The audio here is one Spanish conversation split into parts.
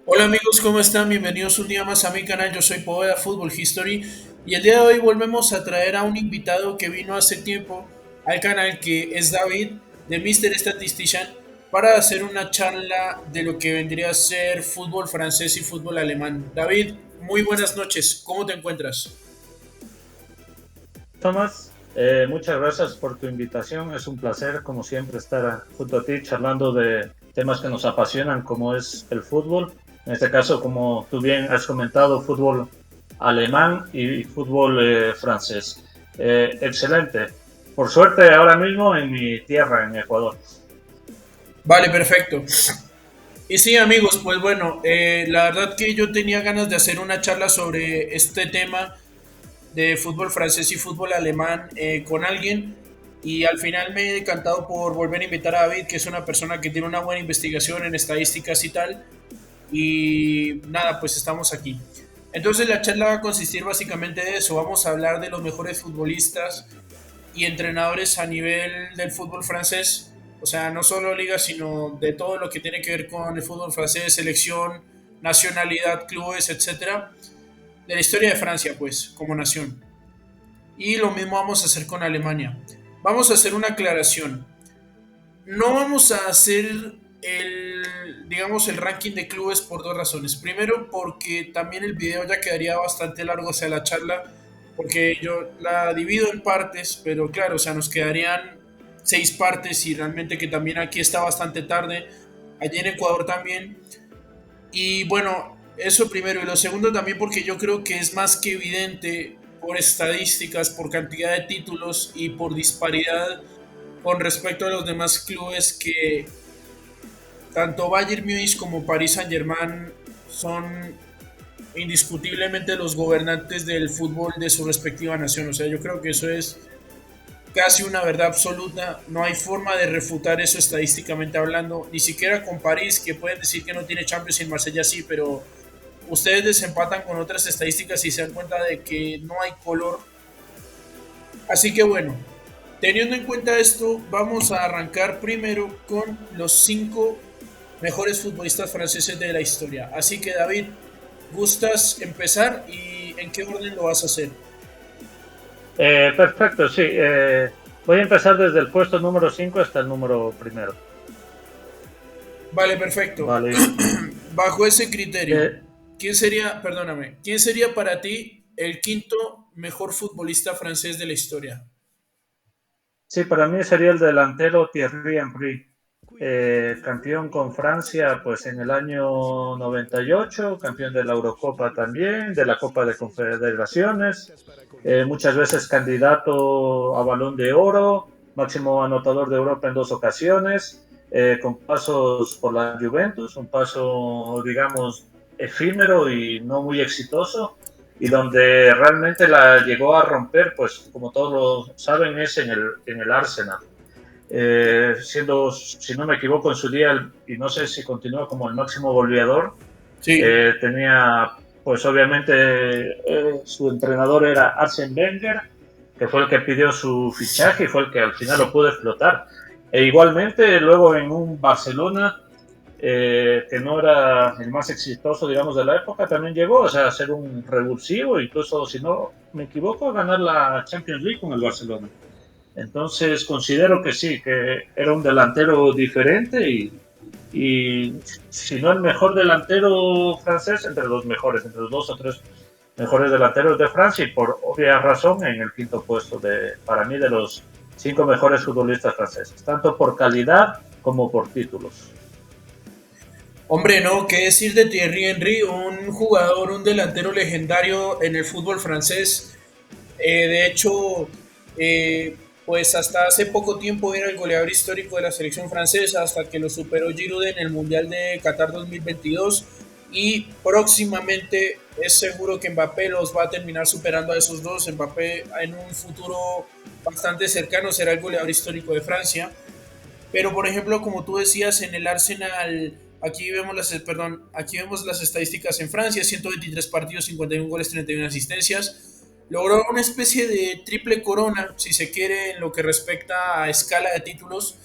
Hola amigos, ¿cómo están? Bienvenidos un día más a mi canal. Yo soy Poveda Football History y el día de hoy volvemos a traer a un invitado que vino hace tiempo al canal, que es David de Mr. Statistician, para hacer una charla de lo que vendría a ser fútbol francés y fútbol alemán. David, muy buenas noches. ¿Cómo te encuentras? Tomás, muchas gracias por tu invitación. Es un placer, como siempre, estar junto a ti charlando de temas que nos apasionan, como es el fútbol. En este caso, como tú bien has comentado, fútbol alemán y fútbol francés. Excelente. Por suerte, ahora mismo en mi tierra, en Ecuador. Vale, perfecto. Y sí, amigos, pues bueno, la verdad que yo tenía ganas de hacer una charla sobre este tema de fútbol francés y fútbol alemán con alguien, y al final me he decantado por volver a invitar a David, que es una persona que tiene una buena investigación en estadísticas y tal, y nada, pues estamos aquí. Entonces la charla va a consistir básicamente de eso. Vamos a hablar de los mejores futbolistas y entrenadores a nivel del fútbol francés, o sea, no solo liga, sino de todo lo que tiene que ver con el fútbol francés, selección, nacionalidad, clubes, etcétera, de la historia de Francia, pues, como nación. Y lo mismo vamos a hacer con Alemania. Vamos a hacer una aclaración. No vamos a hacer digamos, el ranking de clubes por dos razones. Primero, porque también el video ya quedaría bastante largo, o sea, la charla, porque yo la divido en partes, pero claro, o sea, nos quedarían seis partes y realmente que también aquí está bastante tarde, allí en Ecuador también. Y bueno, eso primero. Y lo segundo también porque yo creo que es más que evidente por estadísticas, por cantidad de títulos y por disparidad con respecto a los demás clubes, que tanto Bayern Múnich como Paris Saint-Germain son indiscutiblemente los gobernantes del fútbol de su respectiva nación. O sea, yo creo que eso es casi una verdad absoluta. No hay forma de refutar eso estadísticamente hablando, ni siquiera con París, que pueden decir que no tiene Champions, y en Marsella sí, pero ustedes desempatan con otras estadísticas y se dan cuenta de que no hay color. Así que bueno, teniendo en cuenta esto, vamos a arrancar primero con los cinco mejores futbolistas franceses de la historia. Así que David, ¿gustas empezar y en qué orden lo vas a hacer? Perfecto, sí. Voy a empezar desde el puesto número 5 hasta el número primero. Vale, perfecto. Vale. Bajo ese criterio, Eh, ¿quién sería, perdóname, quién sería para ti el quinto mejor futbolista francés de la historia? Sí, para mí sería el delantero Thierry Henry, campeón con Francia pues en el año 98, campeón de la Eurocopa también, de la Copa de Confederaciones, muchas veces candidato a Balón de Oro, máximo anotador de Europa en dos ocasiones, con pasos por la Juventus, un paso digamos efímero y no muy exitoso, y donde realmente la llegó a romper, pues como todos lo saben, es en el Arsenal. Siendo, si no me equivoco, en su día, y no sé si continúa como el máximo goleador, Sí. tenía, pues obviamente, su entrenador era Arsene Wenger, que fue el que pidió su fichaje y fue el que al final lo pudo explotar. E igualmente, luego en un Barcelona que no era el más exitoso, digamos, de la época, también llegó, o sea, a ser un revulsivo, incluso, si no me equivoco, a ganar la Champions League con el Barcelona. Entonces, considero que sí, que era un delantero diferente y si no el mejor delantero francés, entre los mejores, entre los dos o tres mejores delanteros de Francia y por obvia razón en el quinto puesto para mí de los cinco mejores futbolistas franceses, tanto por calidad como por títulos. Hombre, no, qué decir de Thierry Henry, un jugador, un delantero legendario en el fútbol francés. De hecho, pues hasta hace poco tiempo era el goleador histórico de la selección francesa, hasta que lo superó Giroud en el Mundial de Qatar 2022. Y próximamente es seguro que Mbappé los va a terminar superando a esos dos. Mbappé en un futuro bastante cercano será el goleador histórico de Francia. Pero por ejemplo, como tú decías, en el Arsenal, aquí vemos las estadísticas en Francia: 123 partidos, 51 goles, 31 asistencias. Logró una especie de triple corona, si se quiere, en lo que respecta a escala de títulos,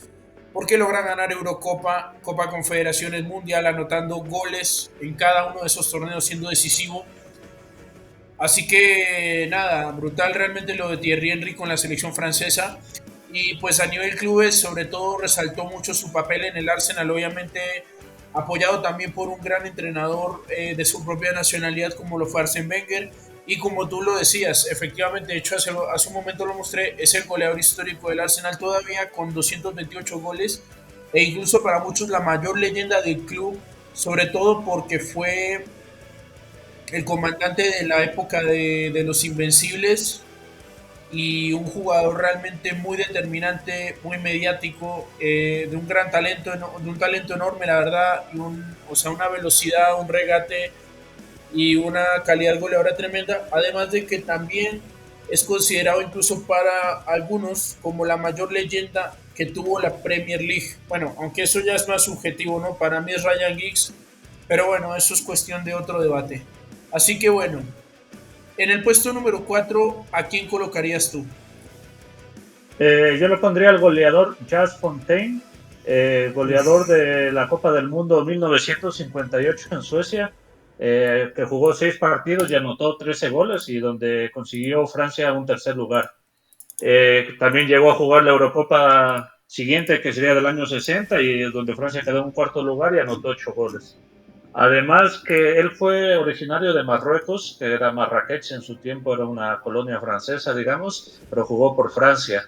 porque logra ganar Eurocopa, Copa Confederaciones Mundial, anotando goles en cada uno de esos torneos, siendo decisivo. Así que nada, brutal realmente lo de Thierry Henry con la selección francesa. Y pues a nivel clubes, sobre todo, resaltó mucho su papel en el Arsenal, obviamente apoyado también por un gran entrenador de su propia nacionalidad como lo fue Arsène Wenger. Y como tú lo decías, efectivamente, de hecho hace un momento lo mostré, es el goleador histórico del Arsenal todavía con 228 goles e incluso para muchos la mayor leyenda del club, sobre todo porque fue el comandante de la época de los Invencibles y un jugador realmente muy determinante, muy mediático, de un gran talento, de un talento enorme, la verdad, y o sea, una velocidad, un regate y una calidad goleadora tremenda, además de que también es considerado incluso para algunos como la mayor leyenda que tuvo la Premier League. Bueno, aunque eso ya es más subjetivo, ¿no? Para mí es Ryan Giggs, pero bueno, eso es cuestión de otro debate. Así que bueno, en el puesto número 4, ¿a quién colocarías tú? Yo le pondría al goleador Jas Fontaine, goleador Uf, de la Copa del Mundo 1958 en Suecia, que jugó 6 partidos y anotó 13 goles y donde consiguió Francia un tercer lugar. También llegó a jugar la Eurocopa siguiente, que sería del año 60, y donde Francia quedó en cuarto lugar y anotó 8 goles. Además que él fue originario de Marruecos, que era Marrakech en su tiempo, era una colonia francesa, digamos, pero jugó por Francia.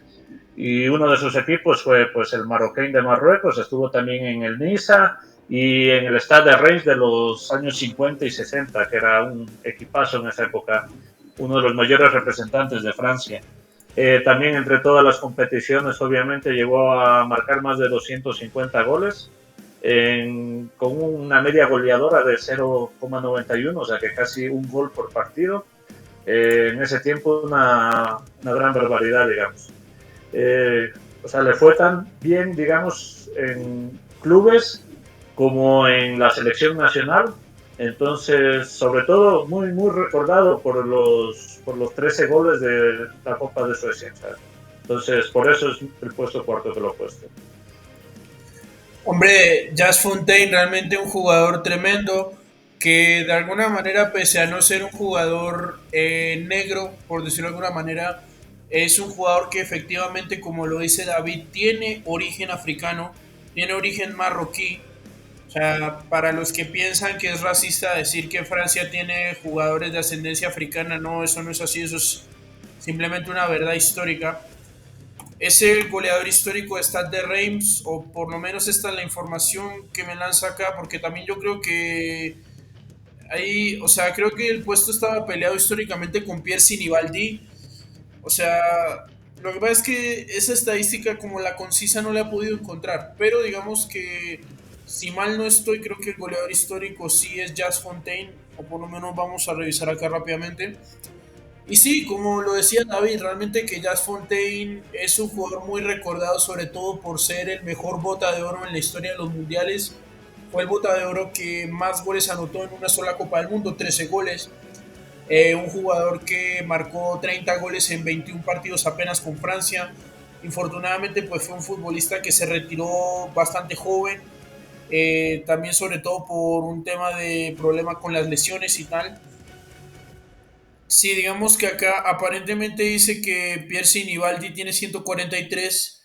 Y uno de sus equipos fue pues el Marroquín de Marruecos, estuvo también en el Niza y en el Stade de Reims de los años 50 y 60, que era un equipazo en esa época, uno de los mayores representantes de Francia. También entre todas las competiciones, obviamente, llegó a marcar más de 250 goles con una media goleadora de 0,91, o sea que casi un gol por partido. En ese tiempo una gran barbaridad, digamos. Eh, o sea, le fue tan bien, digamos, en clubes como en la selección nacional. Entonces, sobre todo, muy, muy recordado por los 13 goles de la Copa de Suecia. ¿Sabes? Entonces, por eso es el puesto cuarto que lo he puesto. hombre, Jazz Fontaine realmente un jugador tremendo que de alguna manera, pese a no ser un jugador negro, por decirlo de alguna manera, es un jugador que efectivamente, como lo dice David, tiene origen africano, tiene origen marroquí. O sea, para los que piensan que es racista decir que Francia tiene jugadores de ascendencia africana, no, eso no es así, eso es simplemente una verdad histórica. Es el goleador histórico de Stade de Reims, o por lo menos esta es la información que me lanza acá, porque también yo creo que ahí, o sea, creo que el puesto estaba peleado históricamente con Pierre Sinibaldi. O sea, lo que pasa es que esa estadística como la concisa no la he podido encontrar, pero digamos que si mal no estoy, creo que el goleador histórico sí es Jazz Fontaine, o por lo menos vamos a revisar acá rápidamente. Y sí, como lo decía David, realmente que Jazz Fontaine es un jugador muy recordado, sobre todo por ser el mejor bota de oro en la historia de los mundiales. Fue el bota de oro que más goles anotó en una sola Copa del Mundo, 13 goles. Un jugador que marcó 30 goles en 21 partidos apenas con Francia. Infortunadamente, pues fue un futbolista que se retiró bastante joven. También sobre todo por un tema de problema con las lesiones y tal. Sí, digamos que acá aparentemente dice que Pierre Sinibaldi tiene 143,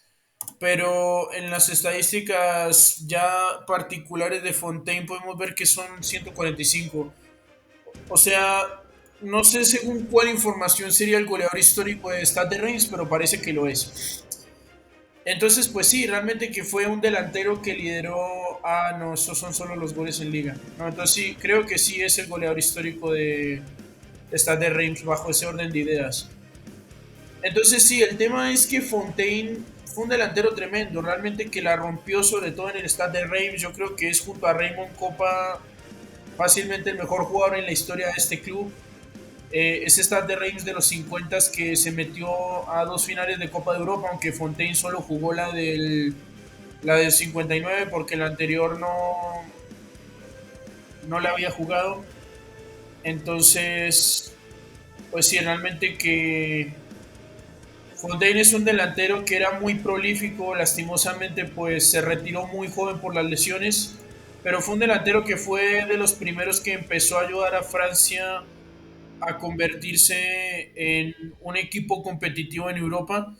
pero en las estadísticas ya particulares de Fontaine podemos ver que son 145. O sea, no sé según cuál información sería el goleador histórico de Stade de Reims, pero parece que lo es. Entonces, pues sí, realmente que fue un delantero que lideró. Ah, no, esos son solo los goles en liga. No, entonces sí, creo que sí es el goleador histórico de Stade de Reims bajo ese orden de ideas. Entonces sí, el tema es que Fontaine fue un delantero tremendo, realmente que la rompió sobre todo en el Stade de Reims. Yo creo que es junto a Raymond Kopa fácilmente el mejor jugador en la historia de este club. Es Stade de Reims de los 50 que se metió a dos finales de Copa de Europa, aunque Fontaine solo jugó la del 59 porque la anterior no la había jugado. Entonces, pues sí, realmente que Fontaine es un delantero que era muy prolífico, lastimosamente pues se retiró muy joven por las lesiones, pero fue un delantero que fue de los primeros que empezó a ayudar a Francia a convertirse en un equipo competitivo en Europa.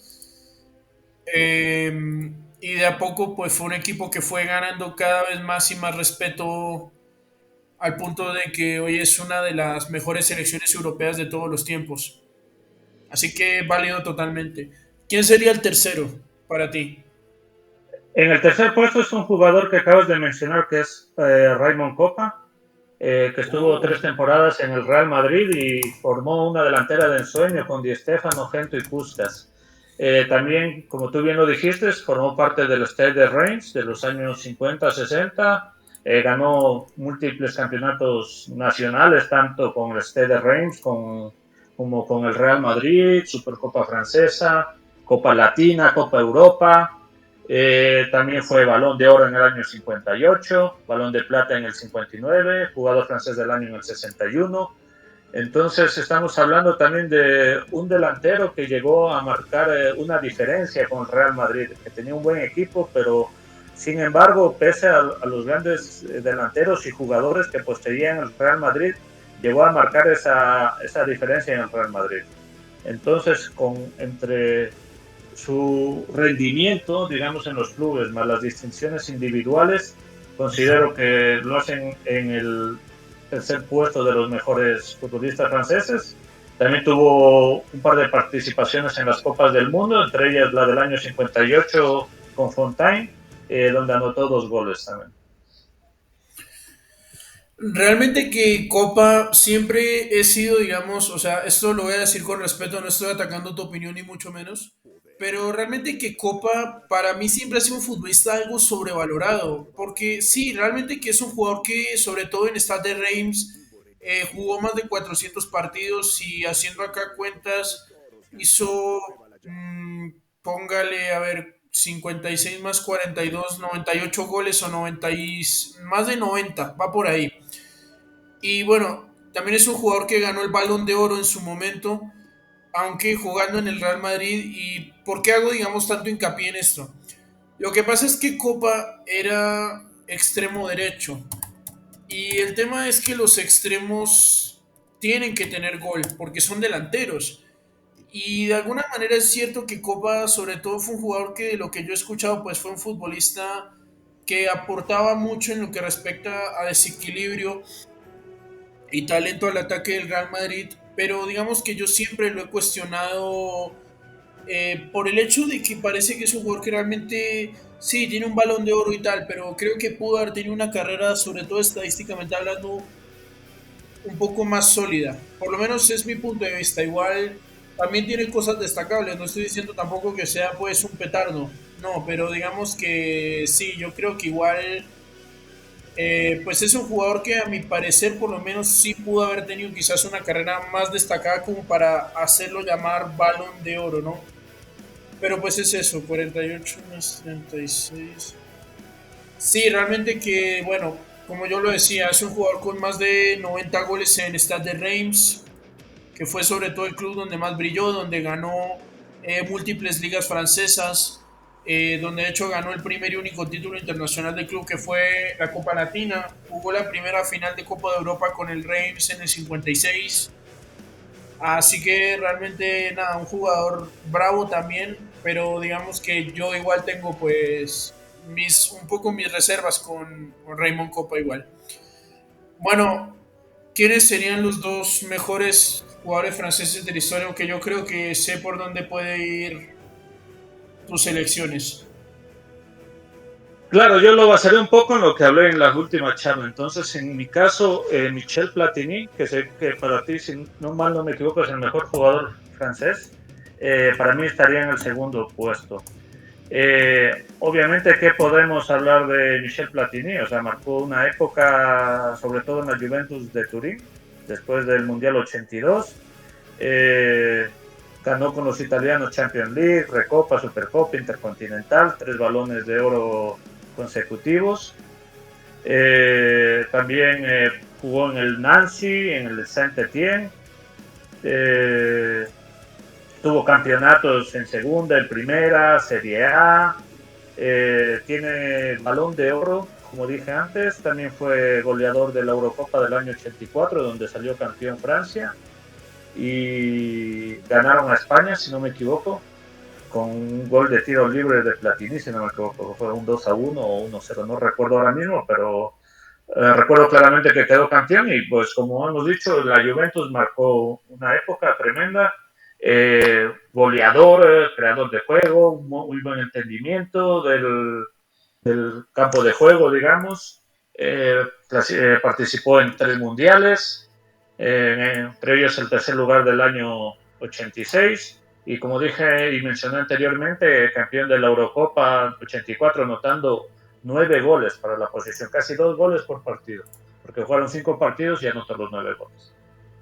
Y de a poco pues fue un equipo que fue ganando cada vez más y más respeto al punto de que hoy es una de las mejores selecciones europeas de todos los tiempos. Así que válido totalmente. ¿Quién sería el tercero para ti? En el tercer puesto es un jugador que acabas de mencionar, que es Raymond Kopa, que estuvo Oh, 3 temporadas en el Real Madrid y formó una delantera de ensueño con Di Stéfano, Gento y Puskás. También, como tú bien lo dijiste, formó parte del Stade de Reims de los años 50-60. Ganó múltiples campeonatos nacionales, tanto con el Stade de Reims como con el Real Madrid, Supercopa Francesa, Copa Latina, Copa Europa. También fue Balón de Oro en el año 58, Balón de Plata en el 59, jugador francés del año en el 61. Entonces estamos hablando también de un delantero que llegó a marcar una diferencia con el Real Madrid, que tenía un buen equipo, pero sin embargo, pese a los grandes delanteros y jugadores que poseían el Real Madrid, llegó a marcar esa diferencia en el Real Madrid. Entonces, entre su rendimiento, digamos, en los clubes, más las distinciones individuales, considero que lo hacen en el tercer puesto de los mejores futbolistas franceses. También tuvo un par de participaciones en las Copas del Mundo, entre ellas la del año 58 con Fontaine, donde anotó 2 goles también. realmente que Copa siempre he sido, digamos, o sea, esto lo voy a decir con respeto, no estoy atacando tu opinión ni mucho menos, pero realmente que Copa para mí siempre ha sido un futbolista algo sobrevalorado, porque sí, realmente que es un jugador que sobre todo en Stade de Reims jugó más de 400 partidos y haciendo acá cuentas hizo, mm, póngale, a ver, 56 más 42, 98 goles o 90 y, más de 90, va por ahí. Y bueno, también es un jugador que ganó el Balón de Oro en su momento, aunque jugando en el Real Madrid. ¿Y por qué hago, digamos, tanto hincapié en esto? Lo que pasa es que Copa era extremo derecho. Y el tema es que los extremos tienen que tener gol, porque son delanteros. Y de alguna manera es cierto que Copa, sobre todo, fue un jugador que de lo que yo he escuchado, pues fue un futbolista que aportaba mucho en lo que respecta a desequilibrio y talento al ataque del Real Madrid, pero digamos que yo siempre lo he cuestionado por el hecho de que parece que es un jugador que realmente sí tiene un balón de oro y tal, pero creo que pudo haber tenido una carrera, sobre todo estadísticamente hablando, un poco más sólida. Por lo menos es mi punto de vista. Igual también tiene cosas destacables, no estoy diciendo tampoco que sea pues un petardo, no, pero digamos que sí, yo creo que igual pues es un jugador que a mi parecer por lo menos sí pudo haber tenido quizás una carrera más destacada como para hacerlo llamar balón de oro, ¿no? Pero pues es eso, 48 más 36. Sí, realmente que, bueno, como yo lo decía, es un jugador con más de 90 goles en Stade de Reims, que fue sobre todo el club donde más brilló, donde ganó múltiples ligas francesas, donde de hecho ganó el primer y único título internacional del club que fue la Copa Latina, jugó la primera final de Copa de Europa con el Reims en el 56, así que realmente nada, un jugador bravo también, pero digamos que yo igual tengo pues un poco mis reservas con Raymond Copa igual. Bueno, ¿quiénes serían los dos mejores jugadores franceses de la historia? Aunque yo creo que sé por dónde puede ir tus elecciones. Claro, yo lo basaré un poco en lo que hablé en la última charla. Entonces, en mi caso, Michel Platini, que sé que para ti, si no mal no me equivoco, es el mejor jugador francés, para mí estaría en el segundo puesto. Obviamente, ¿qué podemos hablar de Michel Platini? O sea, marcó una época, sobre todo en la Juventus de Turín, después del Mundial 82. Ganó con los italianos Champions League, Recopa, Supercopa, Intercontinental, 3 balones de oro consecutivos. También jugó en el Nancy, en el Saint-Étienne. Eh, tuvo campeonatos en segunda, en primera, Serie A, tiene Balón de Oro, como dije antes, también fue goleador de la Eurocopa del año 84, donde salió campeón Francia, y ganaron a España, si no me equivoco, con un gol de tiro libre de Platini, si no me equivoco, fue un 2-1 o 1-0, no recuerdo ahora mismo, pero recuerdo claramente que quedó campeón y pues como hemos dicho, la Juventus marcó una época tremenda, goleador, creador de juego, muy buen entendimiento del campo de juego, digamos, participó en 3 mundiales, entre ellos el tercer lugar del año 86 y como dije y mencioné anteriormente, campeón de la Eurocopa 84, anotando 9 goles para la posición, casi 2 goles por partido, porque jugaron 5 partidos y anotó los 9 goles.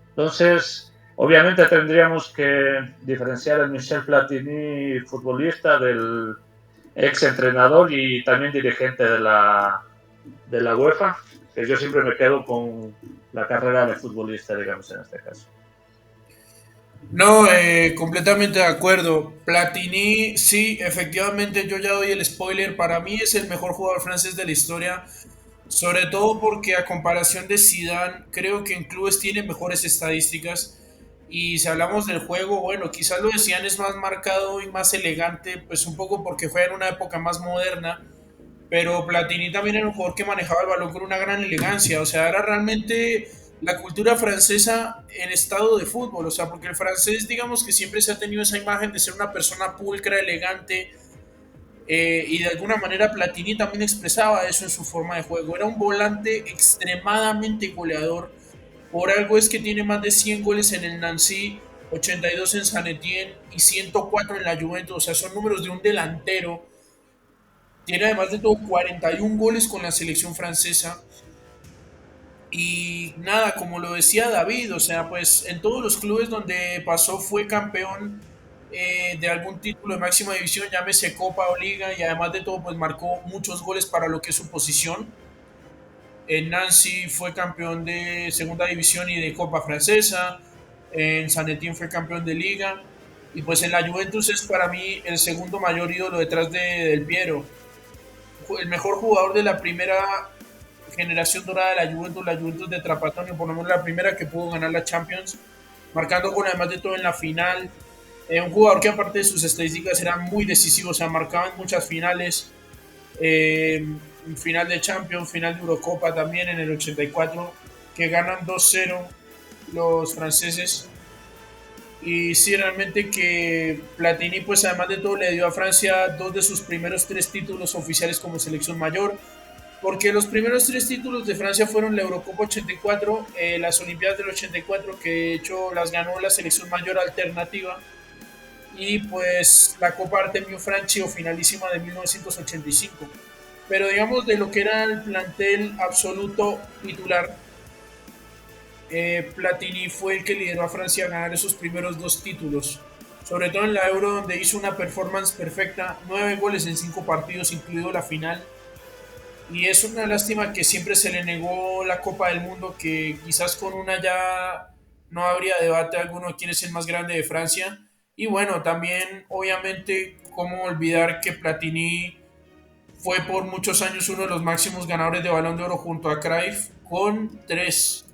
Entonces, obviamente tendríamos que diferenciar a Michel Platini, futbolista, del ex entrenador y también dirigente de la UEFA, que yo siempre me quedo con la carrera de futbolista, digamos, en este caso. No, completamente de acuerdo. Platini, sí, efectivamente yo ya doy el spoiler. Para mí es el mejor jugador francés de la historia. Sobre todo porque a comparación de Zidane, creo que en clubes tiene mejores estadísticas. Y si hablamos del juego, bueno, quizás lo de Zidane es más marcado y más elegante, pues un poco porque fue en una época más moderna. Pero Platini también era un jugador que manejaba el balón con una gran elegancia. O sea, era realmente la cultura francesa en estado de fútbol. O sea, porque el francés, digamos que siempre se ha tenido esa imagen de ser una persona pulcra, elegante, y de alguna manera Platini también expresaba eso en su forma de juego. Era un volante extremadamente goleador. Por algo es que tiene más de 100 goles en el Nancy, 82 en San Etienne y 104 en la Juventus. O sea, son números de un delantero. Tiene además de todo 41 goles con la selección francesa. Y nada, como lo decía David, o sea, pues en todos los clubes donde pasó fue campeón, de algún título de máxima división, llámese Copa o Liga, y además de todo, pues marcó muchos goles para lo que es su posición. En Nancy fue campeón de segunda división y de Copa Francesa. En San Etienne fue campeón de Liga. Y pues en la Juventus es para mí el segundo mayor ídolo detrás de Del Piero. El mejor jugador de la primera generación dorada de la Juventus de Trapattoni, por lo menos la primera que pudo ganar la Champions, marcando con además de todo en la final. Un jugador que aparte de sus estadísticas era muy decisivo, o sea, marcaba en muchas finales, eh, final de Champions, final de Eurocopa también en el 84, que ganan 2-0 los franceses. Y sí, realmente que Platini, pues además de todo, le dio a Francia dos de sus primeros 3 títulos oficiales como selección mayor, porque los primeros 3 títulos de Francia fueron la Eurocopa 84, las Olimpiadas del 84, que de hecho las ganó la selección mayor alternativa, y pues la Copa Artemio Franchi o finalísima de 1985. Pero digamos de lo que era el plantel absoluto titular, Platini fue el que lideró a Francia a ganar esos primeros 2 títulos. Sobre todo en la Euro, donde hizo una performance perfecta, 9 goles en 5 partidos, incluido la final. Y es una lástima que siempre se le negó la Copa del Mundo, que quizás con una ya no habría debate alguno de quién es el más grande de Francia. Y bueno, también obviamente cómo olvidar que Platini fue por muchos años uno de los máximos ganadores de Balón de Oro junto a Cruyff, con 3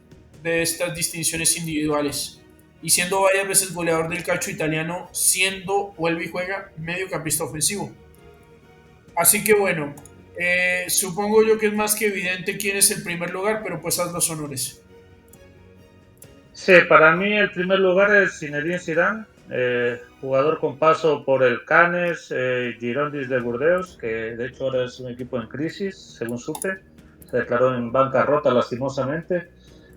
de estas distinciones individuales. Y siendo varias veces goleador del calcio italiano, siendo, vuelve y juega, mediocampista ofensivo. Así que bueno, supongo yo que es más que evidente quién es el primer lugar, pero pues haz los honores. Sí, para mí el primer lugar es Zinedine Zidane, jugador con paso por el Cannes, Girondins de Burdeos, que de hecho ahora es un equipo en crisis, según supe, se declaró en bancarrota lastimosamente,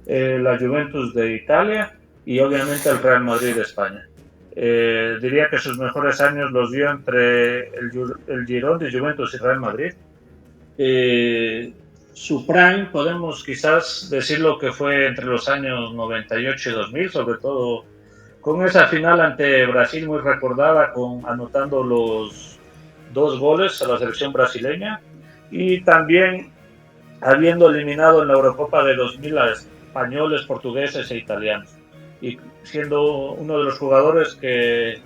la Juventus de Italia y obviamente el Real Madrid de España. Diría que sus mejores años los dio entre el Girondins, Juventus y Real Madrid. Su prime, podemos quizás decirlo que fue entre los años 98 y 2000, sobre todo con esa final ante Brasil muy recordada, anotando los 2 goles a la selección brasileña y también habiendo eliminado en la Eurocopa de 2000 a españoles, portugueses e italianos y siendo uno de los jugadores que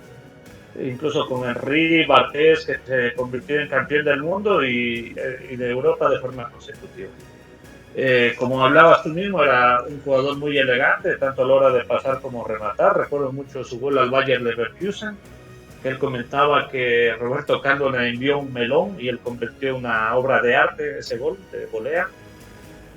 incluso con Henry, Bartés, que se convirtió en campeón del mundo y de Europa de forma consecutiva. Como hablabas tú mismo, era un jugador muy elegante, tanto a la hora de pasar como rematar. Recuerdo mucho su gol al Bayer Leverkusen, que él comentaba que Roberto Carlos le envió un melón y él convirtió una obra de arte ese gol de volea.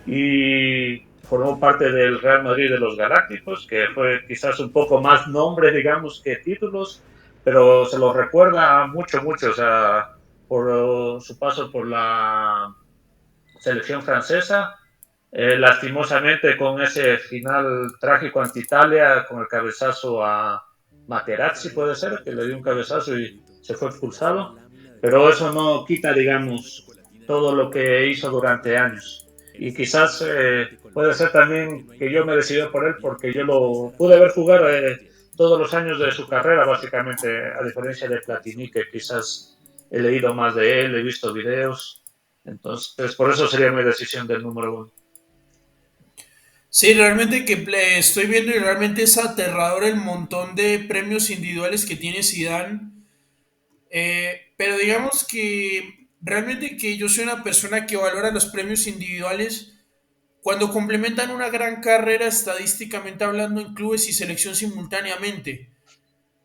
Y formó parte del Real Madrid de los Galácticos, que fue quizás un poco más nombre, digamos, que títulos, pero se lo recuerda mucho, mucho, o sea, por su paso por la selección francesa. Lastimosamente con ese final trágico ante Italia, con el cabezazo a Materazzi, puede ser, que le dio un cabezazo y se fue expulsado, pero eso no quita, digamos, todo lo que hizo durante años. Y quizás puede ser también que yo me decidí por él porque yo lo pude ver jugar todos los años de su carrera, básicamente, a diferencia de Platini, que quizás he leído más de él, he visto videos. Entonces, por eso sería mi decisión del número uno. Sí, realmente que estoy viendo y realmente es aterrador el montón de premios individuales que tiene Zidane. Pero digamos que realmente que yo soy una persona que valora los premios individuales cuando complementan una gran carrera estadísticamente hablando en clubes y selección simultáneamente.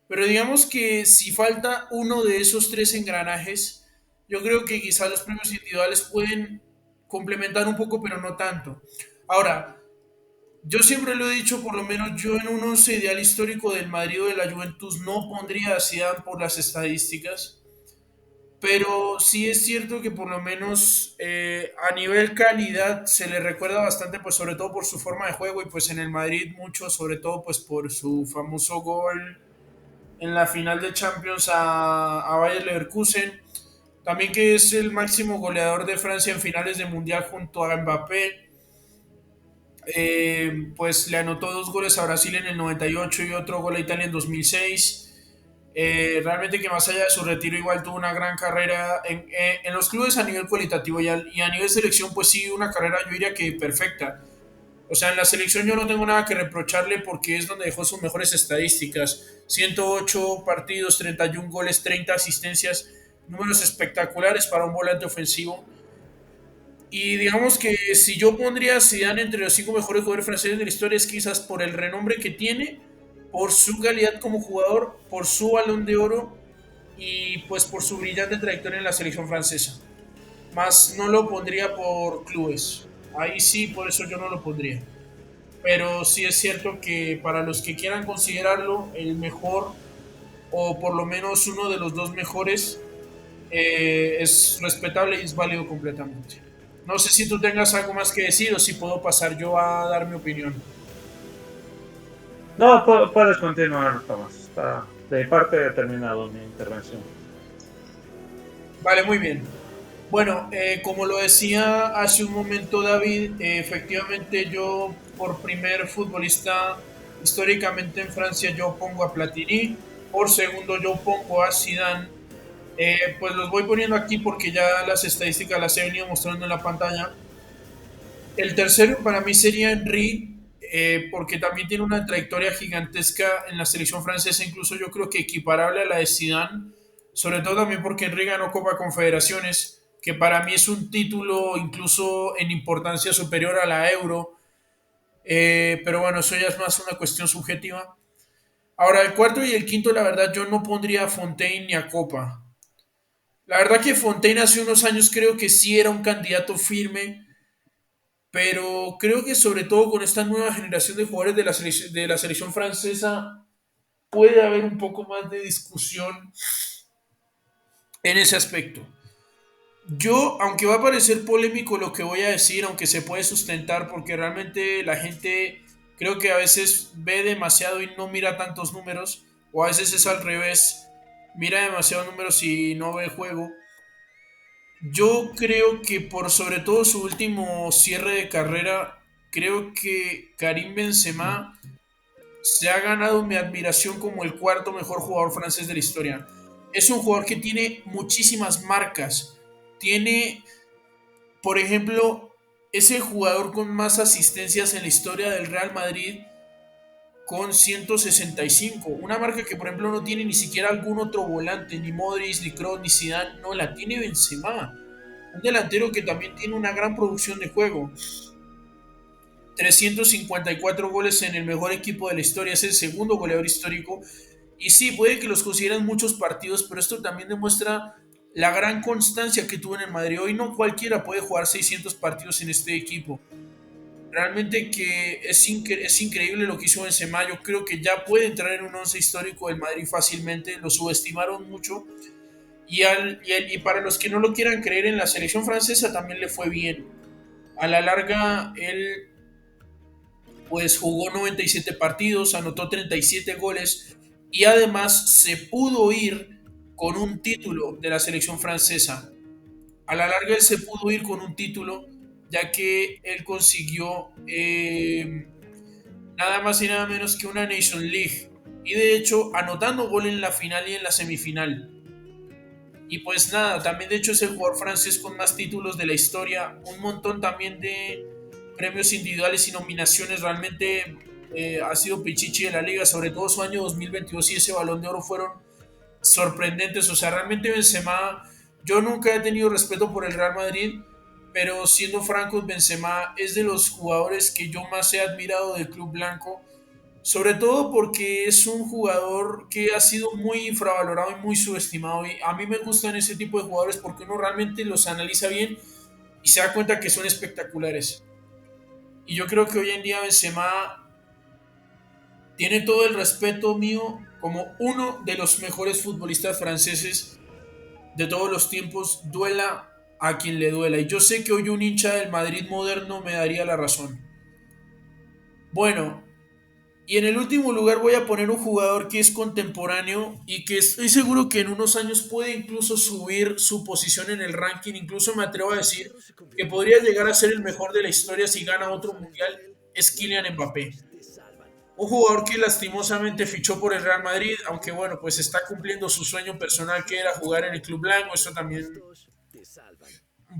Pero digamos que si falta uno de esos tres engranajes, yo creo que quizás los premios individuales pueden complementar un poco, pero no tanto. Ahora, yo siempre lo he dicho, por lo menos yo en un once ideal histórico del Madrid o de la Juventus no pondría a Zidane por las estadísticas, pero sí es cierto que por lo menos a nivel calidad se le recuerda bastante, pues sobre todo por su forma de juego y pues en el Madrid mucho, sobre todo pues por su famoso gol en la final de Champions a Bayer Leverkusen, también que es el máximo goleador de Francia en finales de Mundial junto a Mbappé. Pues le anotó dos goles a Brasil en el 98 y otro gol a Italia en 2006. Realmente que más allá de su retiro igual tuvo una gran carrera en los clubes a nivel cualitativo y a nivel selección pues sí una carrera yo diría que perfecta. O sea, en la selección yo no tengo nada que reprocharle porque es donde dejó sus mejores estadísticas. 108 partidos, 31 goles, 30 asistencias, números espectaculares para un volante ofensivo. Y digamos que si yo pondría a Zidane entre los cinco mejores jugadores franceses de la historia es quizás por el renombre que tiene, por su calidad como jugador, por su balón de oro y pues por su brillante trayectoria en la selección francesa. Más no lo pondría por clubes. Ahí sí, por eso yo no lo pondría. Pero sí es cierto que para los que quieran considerarlo el mejor o por lo menos uno de los dos mejores, es respetable y es válido completamente. No sé si tú tengas algo más que decir o si puedo pasar yo a dar mi opinión. No, puedes continuar, Tomás. Está de mi parte he terminado mi intervención. Vale, muy bien. Bueno, como lo decía hace un momento David, efectivamente yo por primer futbolista históricamente en Francia yo pongo a Platini, por segundo yo pongo a Zidane. Pues los voy poniendo aquí porque ya las estadísticas las he venido mostrando en la pantalla. El tercero para mí sería Henry, porque también tiene una trayectoria gigantesca en la selección francesa, incluso yo creo que equiparable a la de Zidane, sobre todo también porque Henry ganó Copa Confederaciones, que para mí es un título incluso en importancia superior a la Euro, pero bueno, eso ya es más una cuestión subjetiva. Ahora, el cuarto y el quinto, la verdad, yo no pondría a Fontaine ni a Copa. La verdad que Fontaine hace unos años creo que sí era un candidato firme, pero creo que sobre todo con esta nueva generación de jugadores de la selección francesa puede haber un poco más de discusión en ese aspecto. Yo, aunque va a parecer polémico lo que voy a decir, aunque se puede sustentar, porque realmente la gente creo que a veces ve demasiado y no mira tantos números, o a veces es al revés, mira demasiados números y no ve el juego. Yo creo que por sobre todo su último cierre de carrera, creo que Karim Benzema se ha ganado mi admiración como el cuarto mejor jugador francés de la historia. Es un jugador que tiene muchísimas marcas. Tiene, por ejemplo, es el jugador con más asistencias en la historia del Real Madrid, con 165. Una marca que, por ejemplo, no tiene ni siquiera algún otro volante, ni Modric, ni Kroos, ni Zidane, no, la tiene Benzema. Un delantero que también tiene una gran producción de juego. 354 goles en el mejor equipo de la historia, es el segundo goleador histórico. Y sí, puede que los consideren muchos partidos, pero esto también demuestra la gran constancia que tuvo en el Madrid. Hoy no cualquiera puede jugar 600 partidos en este equipo. Realmente que es increíble lo que hizo Benzema. Yo creo que ya puede entrar en un once histórico del Madrid fácilmente. Lo subestimaron mucho. Y para los que no lo quieran creer, en la selección francesa también le fue bien. A la larga, él pues jugó 97 partidos, anotó 37 goles y además se pudo ir con un título de la selección francesa. A la larga él se pudo ir con un título ya que él consiguió nada más y nada menos que una Nation League y de hecho anotando gol en la final y en la semifinal. Y pues nada, también de hecho es el jugador francés con más títulos de la historia, un montón también de premios individuales y nominaciones. Realmente ha sido Pichichi de la liga, sobre todo su año 2022 y ese Balón de Oro fueron sorprendentes. O sea, realmente Benzema, yo nunca he tenido respeto por el Real Madrid, pero siendo francos, Benzema es de los jugadores que yo más he admirado del Club Blanco, sobre todo porque es un jugador que ha sido muy infravalorado y muy subestimado. Y a mí me gustan ese tipo de jugadores porque uno realmente los analiza bien y se da cuenta que son espectaculares. Y yo creo que hoy en día Benzema tiene todo el respeto mío como uno de los mejores futbolistas franceses de todos los tiempos, duela a quien le duela. Y yo sé que hoy un hincha del Madrid moderno me daría la razón. Bueno, y en el último lugar voy a poner un jugador que es contemporáneo y que estoy seguro que en unos años puede incluso subir su posición en el ranking. Incluso me atrevo a decir que podría llegar a ser el mejor de la historia si gana otro mundial. Es Kylian Mbappé. Un jugador que lastimosamente fichó por el Real Madrid, aunque bueno, pues está cumpliendo su sueño personal que era jugar en el Club Blanco. Eso también,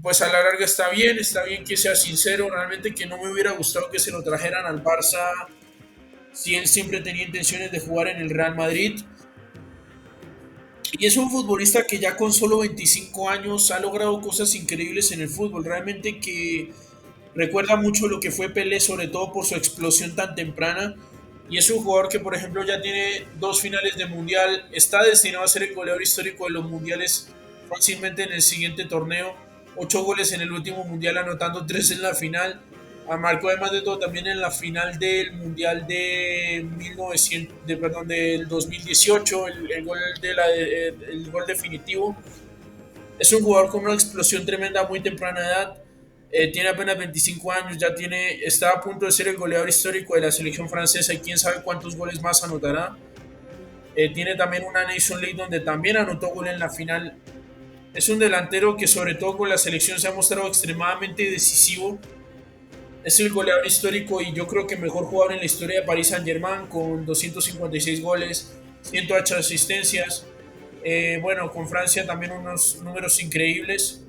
pues a la larga está bien que sea sincero. Realmente que no me hubiera gustado que se lo trajeran al Barça si él siempre tenía intenciones de jugar en el Real Madrid. Y es un futbolista que ya con solo 25 años ha logrado cosas increíbles en el fútbol. Realmente que recuerda mucho lo que fue Pelé, sobre todo por su explosión tan temprana. Y es un jugador que, por ejemplo, ya tiene dos finales de mundial. Está destinado a ser el goleador histórico de los mundiales fácilmente en el siguiente torneo. 8 goles en el último mundial, anotando 3 en la final. Marcó además de todo también en la final del mundial de 1900, perdón, del 2018, el gol, el gol definitivo. Es un jugador con una explosión tremenda a muy temprana edad. Tiene apenas 25 años, está a punto de ser el goleador histórico de la selección francesa y quién sabe cuántos goles más anotará. Tiene también una Nation League donde también anotó gol en la final. Es un delantero que sobre todo con la selección se ha mostrado extremadamente decisivo. Es el goleador histórico y yo creo que mejor jugador en la historia de Paris Saint-Germain con 256 goles, 108 asistencias. Bueno, con Francia también unos números increíbles.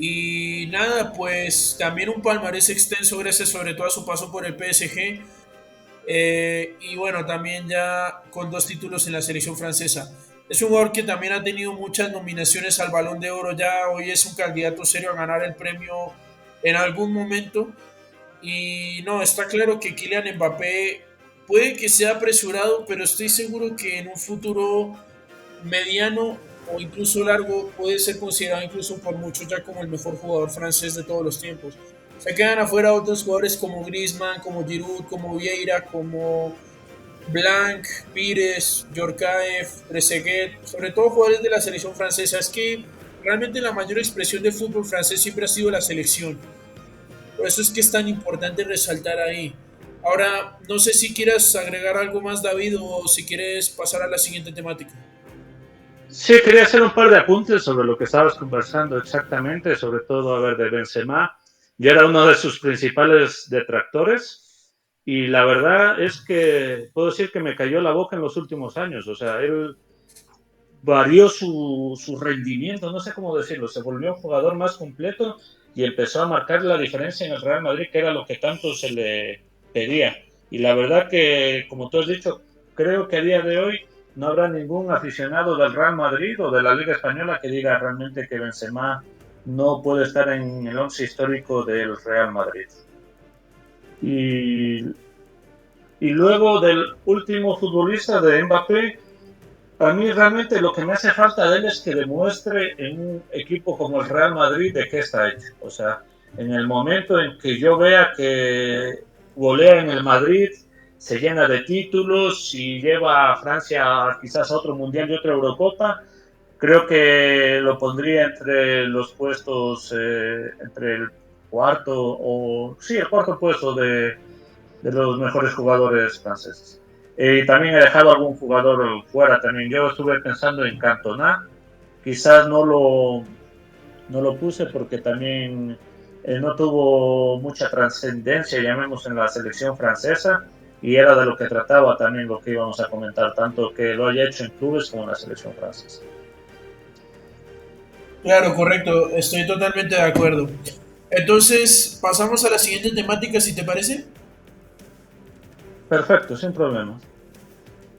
Y nada, pues también un palmarés extenso gracias sobre todo a su paso por el PSG. Y bueno, también ya con dos títulos en la selección francesa. Es un jugador que también ha tenido muchas nominaciones al Balón de Oro. Ya hoy es un candidato serio a ganar el premio en algún momento. Y no, está claro que Kylian Mbappé puede que sea apresurado, pero estoy seguro que en un futuro mediano o incluso largo puede ser considerado incluso por muchos ya como el mejor jugador francés de todos los tiempos. Se quedan afuera otros jugadores como Griezmann, como Giroud, como Vieira, como Blanc, Pires, Djorkaeff, Trezeguet, sobre todo jugadores de la selección francesa. Es que realmente la mayor expresión del fútbol francés siempre ha sido la selección. Por eso es que es tan importante resaltar ahí. Ahora, no sé si quieras agregar algo más, David, o si quieres pasar a la siguiente temática. Sí, quería hacer un par de apuntes sobre lo que estabas conversando exactamente, sobre todo, a ver, de Benzema. Yo era uno de sus principales detractores y la verdad es que puedo decir que me cayó la boca en los últimos años. O sea, él varió su rendimiento, no sé cómo decirlo, se volvió un jugador más completo y empezó a marcar la diferencia en el Real Madrid, que era lo que tanto se le pedía. Y la verdad que, como tú has dicho, creo que a día de hoy no habrá ningún aficionado del Real Madrid o de la Liga Española que diga realmente que Benzema no puede estar en el once histórico del Real Madrid. Y, y luego del último futbolista de Mbappé, a mí realmente lo que me hace falta de él es que demuestre en un equipo como el Real Madrid de qué está hecho. O sea, en el momento en que yo vea que golea en el Madrid, se llena de títulos y lleva a Francia quizás a otro mundial y otra Eurocopa, creo que lo pondría entre los puestos, entre el cuarto o sí, el cuarto puesto de los mejores jugadores franceses. También he dejado algún jugador fuera también. Yo estuve pensando en Cantona, quizás no lo puse porque también no tuvo mucha trascendencia, llamemos, en la selección francesa, y era de lo que trataba también lo que íbamos a comentar, tanto que lo haya hecho en clubes como en la selección francesa. Claro, correcto, estoy totalmente de acuerdo. Entonces, pasamos a la siguiente temática, si te parece. Perfecto, sin problema.